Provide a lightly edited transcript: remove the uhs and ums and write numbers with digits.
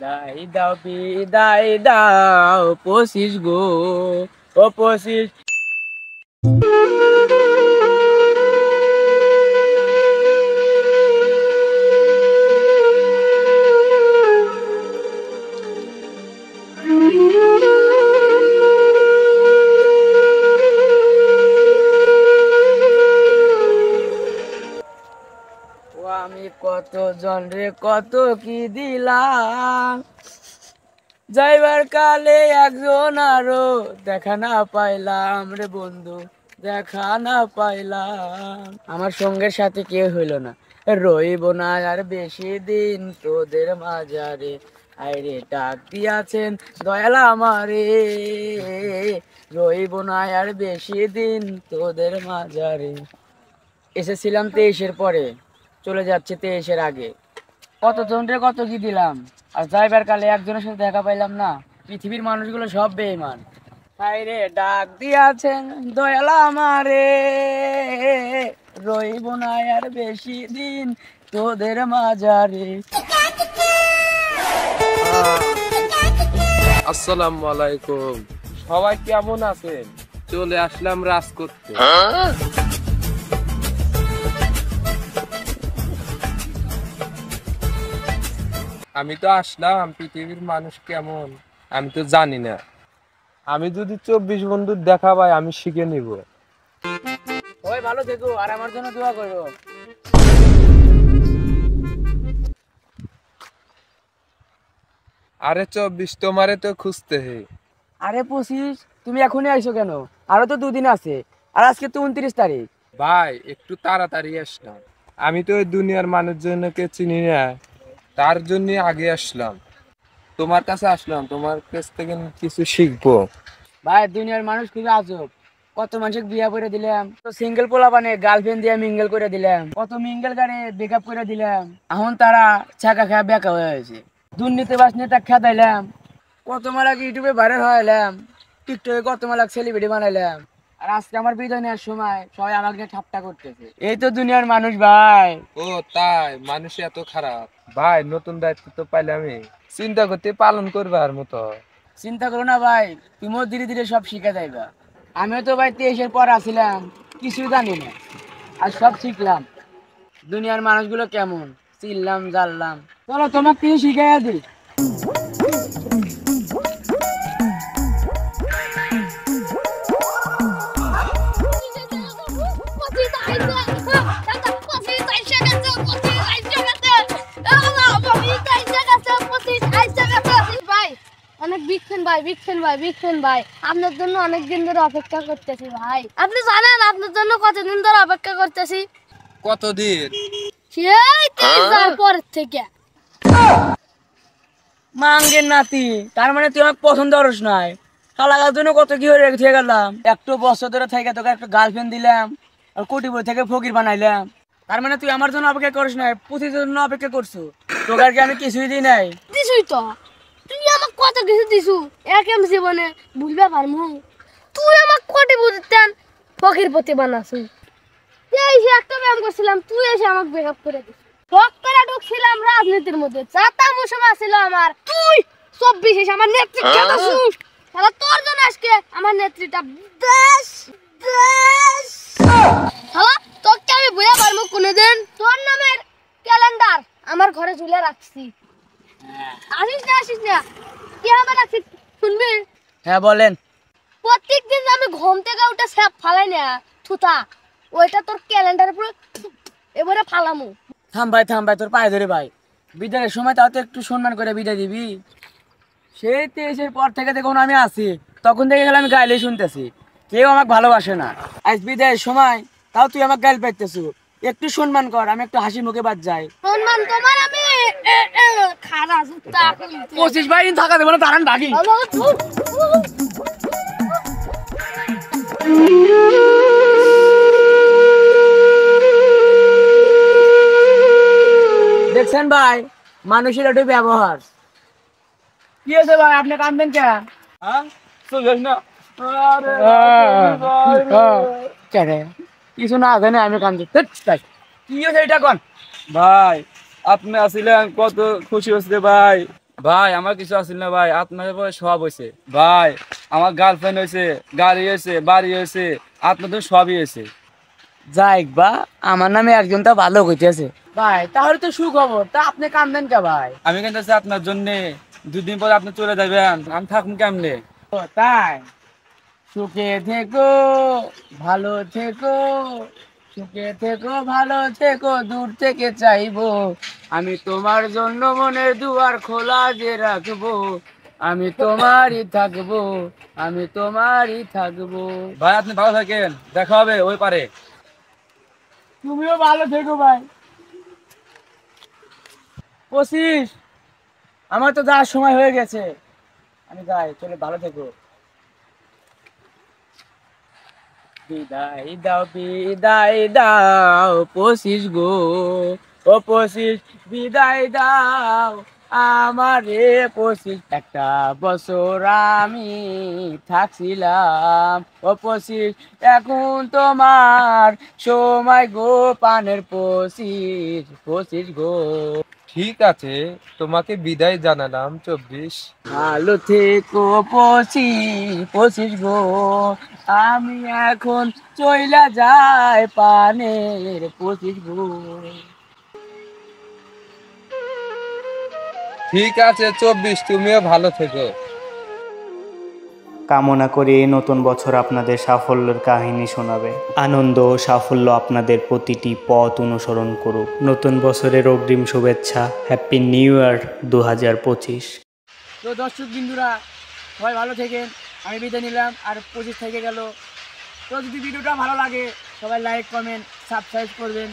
বিদায় দাও বিদায় দাও পঁচিশ গো ও পঁচিশ। ও আমি কত জন রে কত কি দিলাম, যাইবার কালে একজন আরো দেখা না পাইলাম রে বন্ধু, দেখা না পাইলাম। আমার সঙ্গের সাথে কেউ হইল না, রইব না আর বেশি দিন তোদের মাঝারে, আইরে ডাক দিয়াছেন দয়াল আমারে, রইব না আর বেশি দিন তোদের মাঝারে। এসেছিলাম 23-এর পরে, চলে যাচ্ছে 23-এর আগে। কতজন রে কত কি দিলাম, আর যাইবার কালে একজনের সাথে দেখা পাইলাম না। পৃথিবীর মানুষগুলো সব বেঈমান। হায়রে ডাক দিয়াছেন দয়াল আমারে, রইব না আর বেশি দিন তোদের মাঝারে। আসসালামু আলাইকুম। সবাই কেমন আছেন? চলে আসলাম রাজ করতে। আমি তো আসলাম, পৃথিবীর মানুষ কেমন আমি তো জানি না। আমি যদি 24 বন্ধুর দেখা পাই আমি শিখে নিব। ওই ভালো থেকো আর আমার জন্য দোয়া করো। আরে 24 তোমারে তো খুঁজতে হে। আরে 25 তুমি এখনই আইছো কেন? আরো তো 2 দিন আছে, আর আজকে তো 29 তারিখ। ভাই একটু তাড়াতাড়ি আসলাম, আমি তো ওই দুনিয়ার মানুষজনকে চিনি না, তার জন্য আগে আসলাম। তোমার কাছে আসলাম, তোমার কাছ থেকে কিছু শিখবো। ভাই দুনিয়ার মানুষ খুবই আজব। কত মানুষকে বিয়া করে দিলাম, তো সিঙ্গেল পোলা বানে গার্লফ্রেন্ড দিয়ে মিঙ্গেল করে দিলাম, কত মিঙ্গেল গাড়ি ব্রেকআপ করে দিলাম, এখন তারা ছাকা খায় বেকা হয়ে হয়েছে। দুর্নীতিবাজ নেতা খেদাইলাম, কত মালাক ইউটিউবে ভাইরাল হইলাম, টিকটকে কত মালাক সেলিব্রিটি বানাইলাম, আর আজকে আমার বিদায় নেওয়ার সময় সবাই আমাকে নিয়ে ঠাট্টা করতেছে। এই তো দুনিয়ার মানুষ ভাই। ও তাই, মানুষ এত খারাপ? ভাই নতুন দায়িত্ব তো পাইলামই, চিন্তা করতে পালন করবার মতো। চিন্তা করো না ভাই, তুমিও ধীরে ধীরে সব শিখে যাইবা। আমিও তো ভাই 23-এর পর আসছিলাম, কিছুই জানি না, আর সব শিখলাম। দুনিয়ার মানুষগুলো কেমন চিনলাম জানলাম। চলো তোমাকে কিছু শিখাইয়া দিই। অনেক বিক্ষণ ভাই আপনার জন্য অনেক দিন ধরে অপেক্ষা করতেছি ভাই। আপনি জানেন আপনার জন্য কতদিন ধরে অপেক্ষা করতেছি? কতদিন? সেই 23 পরের থেকে। মাঙ্গের নাতি, তার মানে তুই আমাকে পছন্দ করস নাই? শালাগার জন্য কত কি হয়ে রেখে গেলাম, একটু বছর ধরে থেকে তোকে একটা গার্লফ্রেন্ড দিলাম, আর কোটিপতি থেকে ফকির বানাইলাম। তার মানে তুই আমার জন্য অপেক্ষা করিস নাই, পুঁথির জন্য অপেক্ষা করছো। তোকে আর কি আমি কিছুই দিই নাই? দিছুই তো, তুই আমাকে কত কিছু দিছু, একেম জীবনে ভুলবে পারমু? তুই আমাকে কোটিপতি দেন ফকির পতি বানাছু। এই যে একটা ব্যায়াম করছিলাম, তুই এসে আমাকে ব্রেকআপ করে দিস। ডক্টরে ঢুকছিলাম রাজনীতির মধ্যে, চাতা মুসবা ছিল আমার, তুই 24 এসে আমার নেতৃত্ব দাসুস। তাহলে তোর জন্য আজকে আমার নেতৃত্বটা দেশ দেশ। হ্যালো, তোকে আমি বুঝা পারবো কোনদিন? তোর নামের ক্যালেন্ডার আমার ঘরে ঝুলে রাখছি, আসিস না কি হবে রাখছি, শুনবি? হ্যাঁ বলেন। প্রত্যেকদিন আমি ঘুম থেকে উঠে স্যাপ ফালাই না থুতা, ওইটা তোর ক্যালেন্ডারের পুরো এবারে ফালামু। থাম ভাই তোর পায়ে ধরে ভাই, বিদায়ের সময় তাও তো একটু সম্মান করে বিদায় দিবি। সেই 23-এর পর থেকে দেখুন আমি আছি, তখন থেকে গেলে আমি গাইলেই শুনতেছি, কেউ আমাকে ভালোবাসে না। আজ বিদায়ের সময় তাও তুই আমাকে গাইল পাইতেছু, একটু সম্মান কর, আমি একটু হাসি মুখে বাদ যাই। সম্মান তোমার আমি খারা জুতা 25 ভাই দিন থাকা দেবো না, তারান ডাকি। দেখছেন ভাই মানুষের একটু ব্যবহার কি আছে ভাই, আপনি কাঁদবেন কে? কিছু না জানে আমি কান্দি, কি হয়েছে এটা কোন? ভাই আপনি আসিলেন কত খুশি হচ্ছে ভাই, ভাই আমার কিছু আসছিল না ভাই, আপনাদের পরে সব হয়েছে ভাই। আমার গার্লফ্রেন্ড হয়েছে, গাড়ি হয়েছে, বাড়ি হয়েছে, আপনাদের সবই হয়েছে। যাই বা, আমার নামে একজন তা ভালো কইতেছে ভাই, তাহলে তো সুখবর। তা আপনি কান্দেন কে ভাই? আমি কান্দেছি আপনার জন্য। দুদিন পরে আপনি চলে যাবেন, আমি থাকুন কেমনে? ও তাই? সুখে থেকো, ভালো থেকো, সুখে থেকো, ভালো থেকো, দূর থেকে চাইবো আমি তোমার জন্য মনের দুয়ার খোলা যে রাখবো। আমি তোমারই থাকবো, আমি তোমারই থাকবো। ভাই আপনি ভালো থাকেন, দেখা হবে ওই পারে। তুমিও ভালো থেকো ভাই। 25, আমার তো যাওয়ার সময় হয়ে গেছে, আমি যাই, চলে ভালো থেকো। বিদায় দাও, বিদায় দাও 25 গো, ও 25 বিদায় দাও আমারে 25। একটা বছর আমি থাকছিলাম ও 25, এখন তোমার সময় গো পানের 25, 25 গো। ঠিক আছে, তোমাকে বিদায় জানালাম 24। ভালো থেকো 25, 25 গো, আমি এখন চইলা যাই পানের 25 গো। ঠিক আছে 24, তুমিও ভালো থেকো। কামনা করি এই নতুন বছর আপনাদের সাফল্যের কাহিনী শোনাবে, আনন্দ ও সাফল্য আপনাদের প্রতিটি পথ অনুসরণ করুক। নতুন বছরের অগ্রিম শুভেচ্ছা, হ্যাপি নিউ ইয়ার 2025। তো দর্শক বিন্দুরা, সবাই ভালো থেকেন, আমি বিদায় নিলাম। আর 25 থেকে গেল। তো যদি ভিডিওটা ভালো লাগে, সবাই লাইক, কমেন্ট, সাবস্ক্রাইব করবেন।